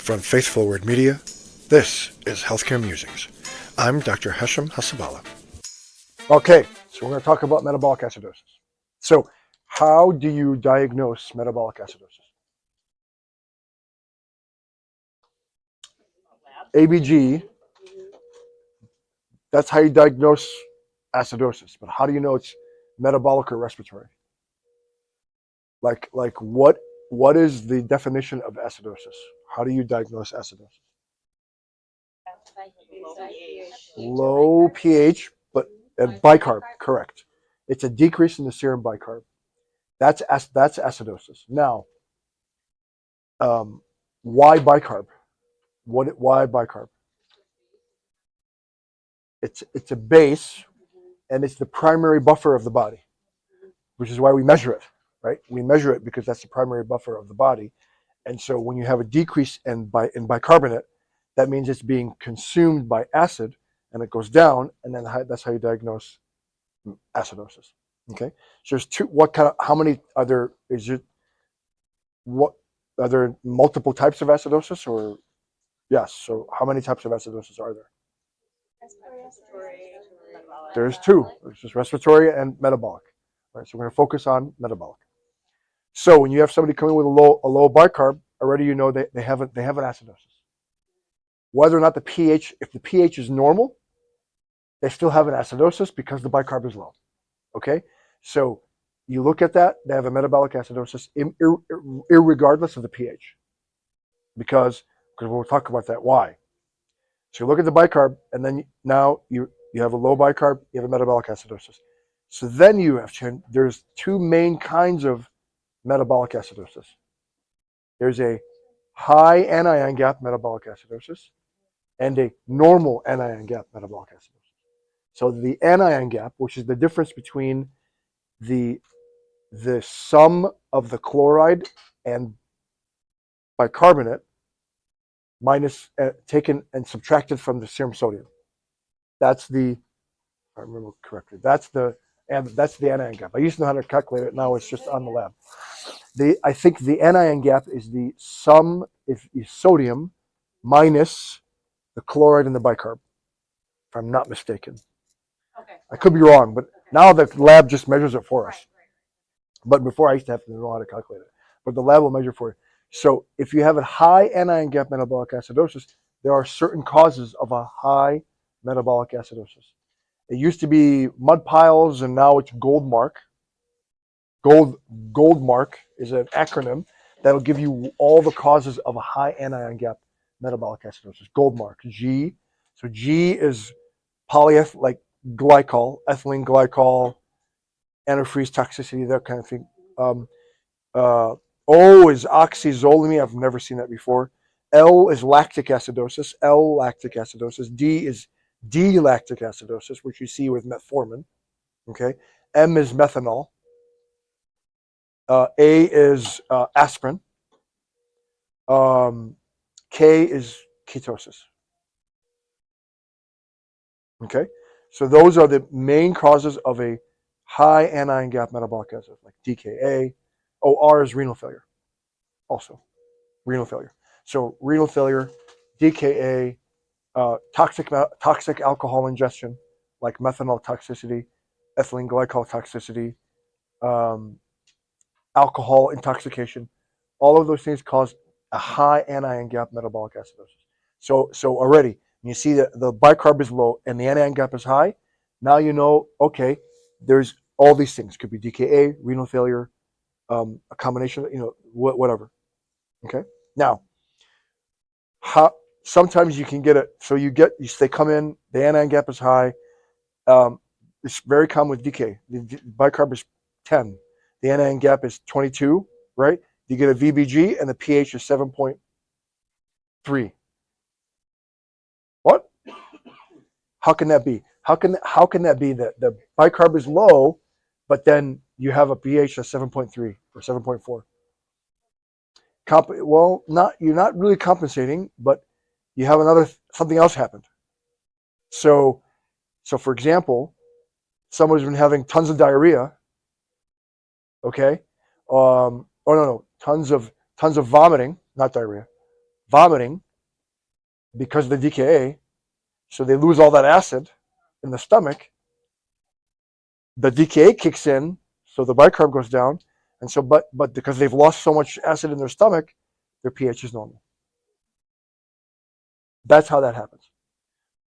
From Faith Forward Media, this is Healthcare Musings. I'm Dr. Hassaballa. Okay, so we're going to talk about metabolic acidosis. So, how do you diagnose metabolic acidosis? ABG, that's how you diagnose acidosis. But how do you know it's metabolic or respiratory? Like what is the definition of acidosis? How do you diagnose acidosis? Low pH, but bicarb, correct. It's a decrease in the serum bicarb. That's acidosis. Now, why bicarb? Why bicarb? It's a base, and it's the primary buffer of the body, which is why we measure it, right? We measure it because that's the primary buffer of the body. And so when you have a decrease in bicarbonate, that means it's being consumed by acid, and it goes down, and then that's how you diagnose acidosis. Okay, so there's two. How many are there? Are there multiple types of acidosis, or yes? So how many types of acidosis are there? There's two. There's just respiratory and metabolic. Right. So we're going to focus on metabolic. So when you have somebody coming with a low bicarb, already you know they have an acidosis. Whether or not if the pH is normal, they still have an acidosis because the bicarb is low. Okay, so you look at that, they have a metabolic acidosis irregardless of the pH, because we'll talk about that. Why? So you look at the bicarb, and then now you have a low bicarb, you have a metabolic acidosis. So then there's two main kinds of metabolic acidosis. There's a high anion gap metabolic acidosis and a normal anion gap metabolic acidosis. So the anion gap, which is the difference between the sum of the chloride and bicarbonate minus taken and subtracted from the serum sodium. That's if I remember correctly, that's the anion gap. I used to know how to calculate it. Now it's just on the lab. I think the anion gap is the sum is sodium minus the chloride and the bicarb, if I'm not mistaken. Okay. I could be wrong, but now the lab just measures it for us. But before, I used to have to know how to calculate it. But the lab will measure for you. So if you have a high anion gap metabolic acidosis, there are certain causes of a high metabolic acidosis. It used to be mud piles, and now it's GOLDMARK. GOLDMARK is an acronym that'll give you all the causes of a high anion gap metabolic acidosis. GOLDMARK. G. So G is glycol, ethylene glycol, antifreeze toxicity, that kind of thing. O is oxazolamine. I've never seen that before. L is lactic acidosis. L-lactic acidosis. D is D-lactic acidosis, which you see with metformin. Okay. M is methanol. A is aspirin. K is ketosis. Okay. So those are the main causes of a high anion gap metabolic acidosis, like DKA. R is renal failure. Also, renal failure. So renal failure, DKA, toxic alcohol ingestion, like methanol toxicity, ethylene glycol toxicity, alcohol intoxication. All of those things cause a high anion gap metabolic acidosis. So already, when you see that the bicarb is low and the anion gap is high, now you know, okay, there's all these things. Could be DKA, renal failure, a combination, whatever. Okay. Now, sometimes you can get it. So they come in, the anion gap is high. It's very common with DK. The bicarb is 10. The anion gap is 22, right? You get a VBG and the pH is 7.3. What? How can that be? How can that be that the bicarb is low, but then you have a pH of 7.3 or 7.4? Well, you're not really compensating, but you have something else happened. So for example, someone's been having tons of diarrhea. Okay, tons of vomiting, not diarrhea, vomiting because of the DKA, so they lose all that acid in the stomach. The DKA kicks in, so the bicarb goes down, and so but because they've lost so much acid in their stomach, their pH is normal. That's how that happens.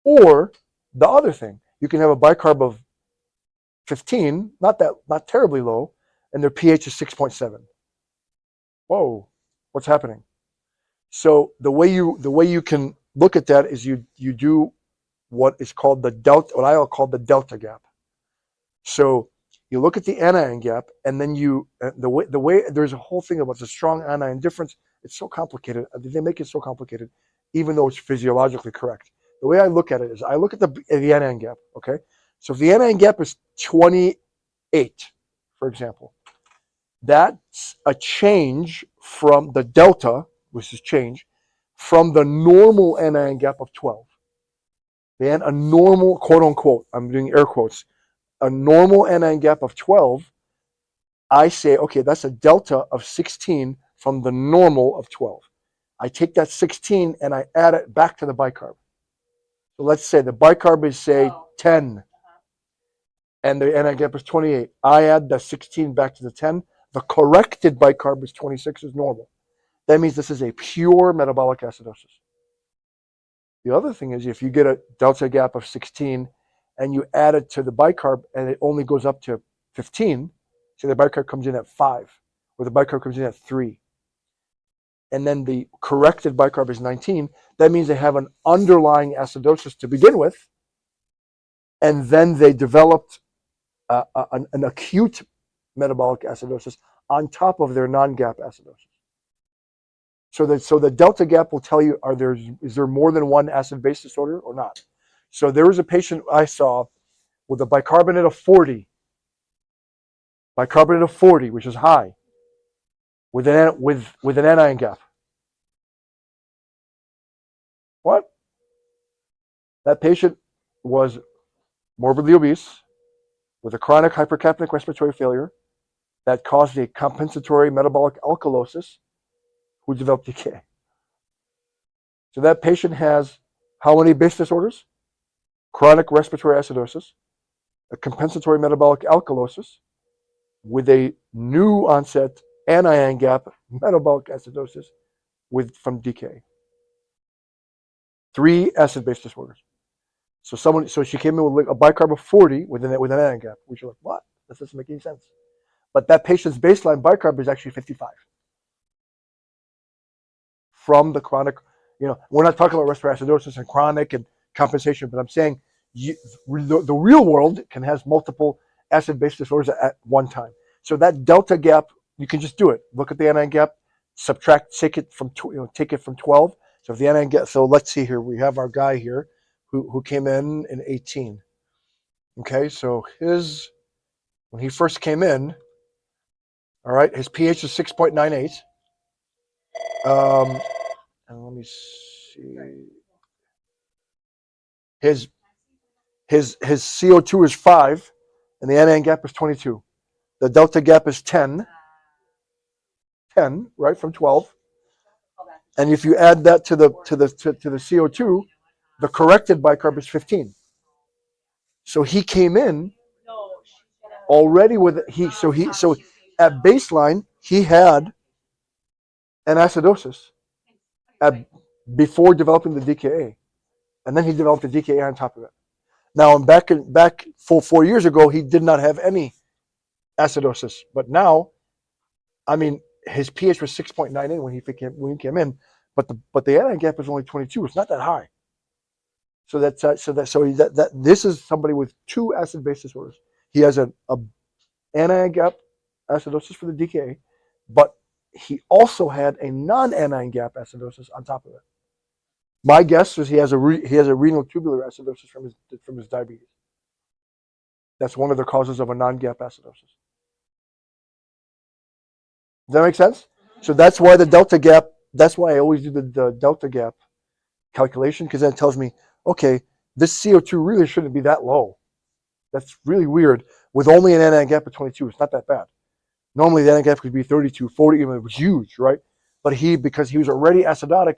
Or the other thing, you can have a bicarb of 15, not terribly low, and their pH is 6.7. Whoa, what's happening? So the way you can look at that is you do what is called the delta, what I'll call the delta gap. So you look at the anion gap, and then the way there's a whole thing about the strong anion difference. It's so complicated. They make it so complicated, even though it's physiologically correct. The way I look at it is I look at the anion gap. Okay, so if the anion gap is 28, for example, that's a change from the delta, which is change from the normal anion gap of 12. Then a normal, quote unquote, I'm doing air quotes, a normal anion gap of 12, I say, okay, that's a delta of 16 from the normal of 12. I take that 16 and I add it back to the bicarb. So let's say the bicarb is, say, 10, and the anion gap is 28. I add the 16 back to the 10. The corrected bicarb is 26, is normal. That means this is a pure metabolic acidosis. The other thing is if you get a delta gap of 16 and you add it to the bicarb and it only goes up to 15, so the bicarb comes in at 5, or the bicarb comes in at 3, and then the corrected bicarb is 19, that means they have an underlying acidosis to begin with, and then they developed an acute metabolic acidosis on top of their non-gap acidosis. So the delta gap will tell you, is there more than one acid-base disorder or not? So there was a patient I saw with a bicarbonate of 40, which is high, with an anion gap. What? That patient was morbidly obese with a chronic hypercapnic respiratory failure that caused a compensatory metabolic alkalosis, who developed decay. So that patient has how many base disorders? Chronic respiratory acidosis, a compensatory metabolic alkalosis, with a new onset anion gap metabolic acidosis from decay. 3 acid-base disorders. So she came in with a bicarb of 40 with an anion gap. We were like, what? This doesn't make any sense. But that patient's baseline bicarb is actually 55. From the chronic, we're not talking about respiratory acidosis and chronic and compensation, but I'm saying the real world can have multiple acid-base disorders at one time. So that delta gap, you can just do it. Look at the anion gap, subtract, take it from 12. So if the anion gap, so let's see here, we have our guy here who came in 18. Okay, so when he first came in, all right, his pH is 6.98. And let me see. His CO2 is 5, and the anion gap is 22. The delta gap is 10, right, from 12. And if you add that to the CO2, the corrected bicarb is 15. So he came in already with so at baseline he had an acidosis before developing the DKA, and then he developed the DKA on top of it. Now, back 4 years ago, he did not have any acidosis, but now, I mean, his pH was 6.98 when he came in, but the anion gap is only 22. It's not that high. So this is somebody with 2 acid-base disorders. He has a anion gap acidosis for the DKA, but he also had a non-anion gap acidosis on top of it. My guess is he has a renal tubular acidosis from his diabetes. That's one of the causes of a non-gap acidosis. Does that make sense? So that's why the delta gap. That's why I always do the delta gap calculation, because that tells me, okay, this CO2 really shouldn't be that low. That's really weird. With only an anion gap of 22, it's not that bad. Normally the anion gap could be 32, 40, even it was huge, right? But because he was already acidotic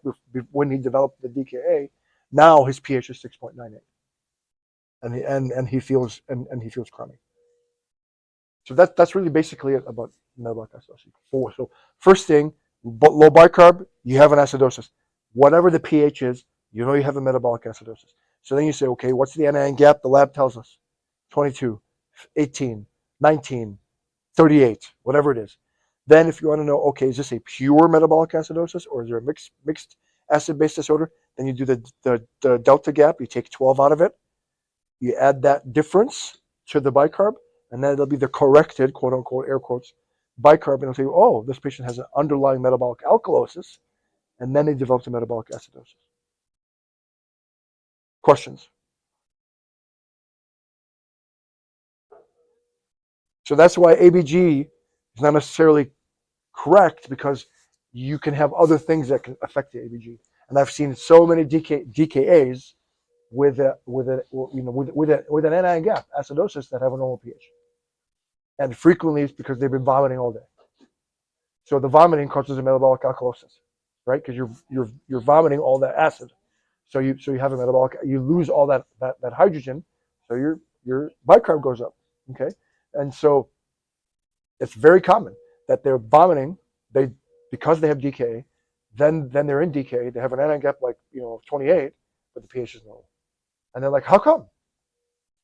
when he developed the DKA, now his pH is 6.98, and he feels crummy. So that's really basically it about metabolic acidosis. So first thing, low bicarb, you have an acidosis. Whatever the pH is, you know you have a metabolic acidosis. So then you say, okay, what's the anion gap? The lab tells us 22, 18, 19, 38, whatever it is. Then if you want to know, okay, is this a pure metabolic acidosis or is there a mixed acid-base disorder? Then you do the delta gap. You take 12 out of it. You add that difference to the bicarb, and then it'll be the corrected, quote unquote, air quotes, bicarb, and it'll say, oh, this patient has an underlying metabolic alkalosis, and then they developed a metabolic acidosis. Questions? So that's why ABG is not necessarily correct, because you can have other things that can affect the ABG. And I've seen so many DKAs with an anion gap acidosis that have a normal pH, and frequently it's because they've been vomiting all day. So the vomiting causes a metabolic alkalosis, right? Because you're vomiting all that acid, so you have a metabolic. You lose all that hydrogen, so your bicarb goes up. Okay, and so it's very common that they're vomiting. Because they have DKA, then they're in DKA. They have an anion gap like 28, but the pH is normal, and they're like, how come?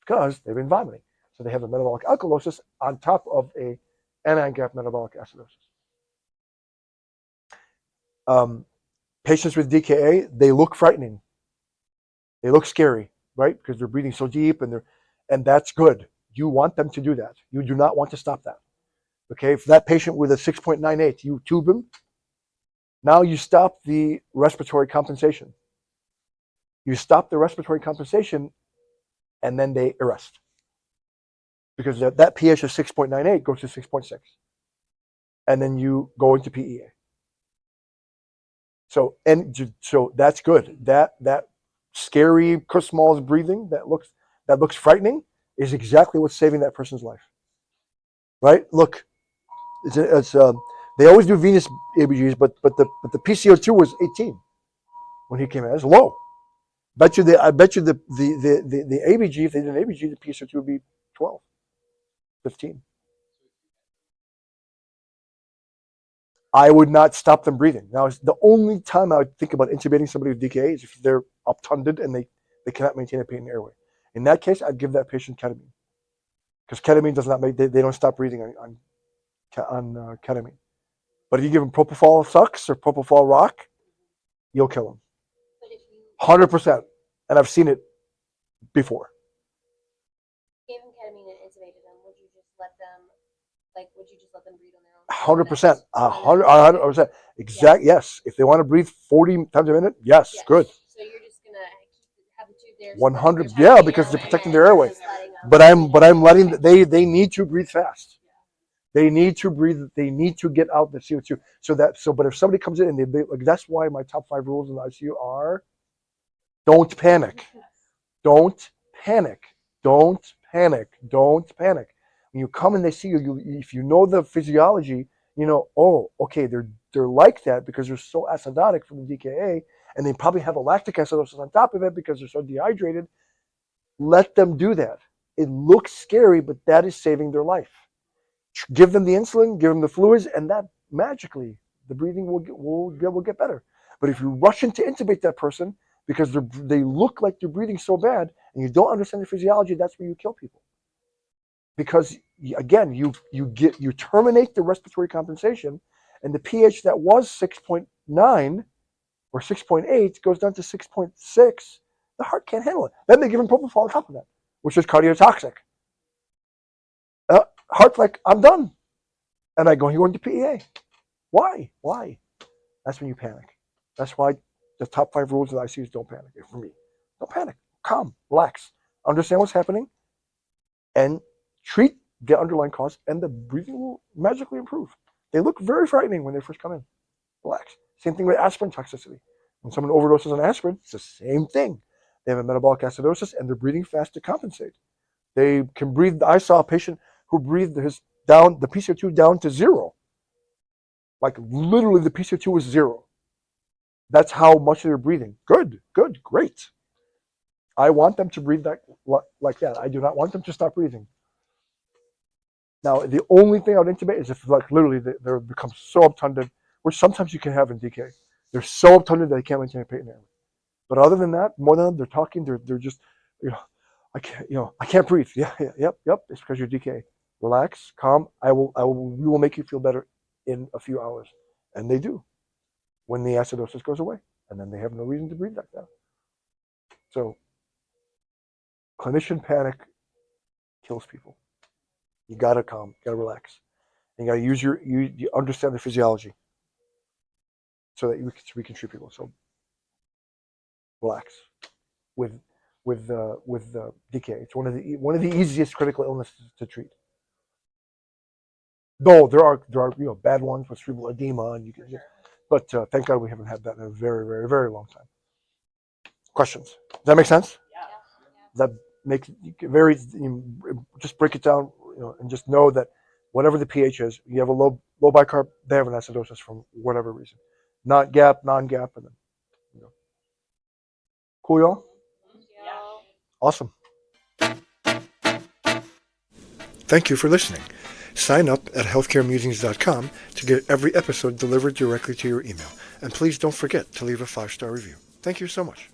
Because they've been vomiting, so they have a metabolic alkalosis on top of a anion gap metabolic acidosis. Patients with DKA, they look frightening. They look scary, right? Because they're breathing so deep, and that's good. You want them to do that. You do not want to stop that. Okay, for that patient with a 6.98, you tube him. Now you stop the respiratory compensation. You stop the respiratory compensation, and then they arrest. Because that pH of 6.98 goes to 6.6. And then you go into PEA. So that's good. That scary Kussmaul's breathing that looks frightening is exactly what's saving that person's life. Right? Look, they always do venous ABGs, but the PCO2 was 18 when he came in. It's low. I bet you the ABG, if they did an ABG, the PCO2 would be 12, 15. I would not stop them breathing. Now, the only time I would think about intubating somebody with DKA is if they're obtunded and they cannot maintain a patent airway. In that case, I'd give that patient ketamine, because ketamine does not they don't stop breathing on ketamine. But if you give them propofol sucks or propofol rock, you'll kill them. 100%. And I've seen it before. Gave them ketamine and intubated them. Would you just let them breathe on their own? 100%. 100%. Exact. Yes. If they want to breathe 40 times a minute, yes. Good. So you're just gonna have the tube there. 100. Yeah, because they're protecting their airway. But I'm letting they need to breathe fast. They need to breathe. They need to get out the CO2. But if somebody comes in and that's why my top 5 rules in the ICU are: don't panic, don't panic, don't panic, don't panic. When you come and they see you, if you know the physiology, oh, okay, they're like that because they're so acidotic from the DKA, and they probably have a lactic acidosis on top of it because they're so dehydrated. Let them do that. It looks scary, but that is saving their life. Give them the insulin, give them the fluids, and that magically the breathing will get better. But if you rush in to intubate that person because they look like they're breathing so bad and you don't understand the physiology, that's where you kill people. Because again, you terminate the respiratory compensation, and the pH that was 6.9 or 6.8 goes down to 6.6. The heart can't handle it. Then they give them propofol on top of that, which is cardiotoxic. Heart's like, I'm done. And I go, you're going to PEA. Why? That's when you panic. That's why the top 5 rules of the ICU is don't panic. For me, don't panic. Calm, relax, understand what's happening, and treat the underlying cause, and the breathing will magically improve. They look very frightening when they first come in. Relax. Same thing with aspirin toxicity. When someone overdoses on aspirin, it's the same thing. They have a metabolic acidosis, and they're breathing fast to compensate. They can breathe. I saw a patient who breathed the PCO2 down to 0. Like literally the PCO2 was 0. That's how much they're breathing. Good, great. I want them to breathe like that. I do not want them to stop breathing. Now, the only thing I would intubate is if, like, literally they're become so obtunded, which sometimes you can have in DK. They're so obtunded that they can't maintain a patent airway. But other than that, more than that, they're talking. They're just, I can't breathe. Yeah, yep. It's because you're DK. Relax, calm. We will make you feel better in a few hours, and they do when the acidosis goes away, and then they have no reason to breathe like that. So, clinician panic kills people. You gotta calm, you gotta relax, and you gotta use you understand the physiology, so that we can treat people. So, relax with DK. It's one of the easiest critical illnesses to treat. Though there are bad ones with cerebral edema, and but thank God we haven't had that in a very, very, very long time. Questions? Does that make sense? That makes very, just break it down, and just know that whatever the pH is, you have a low bicarb, they have an acidosis from whatever reason, not GAP, non-GAP, and then cool, y'all. Awesome. Thank you for listening. Sign up at healthcaremusings.com to get every episode delivered directly to your email. And please don't forget to leave a 5-star review. Thank you so much.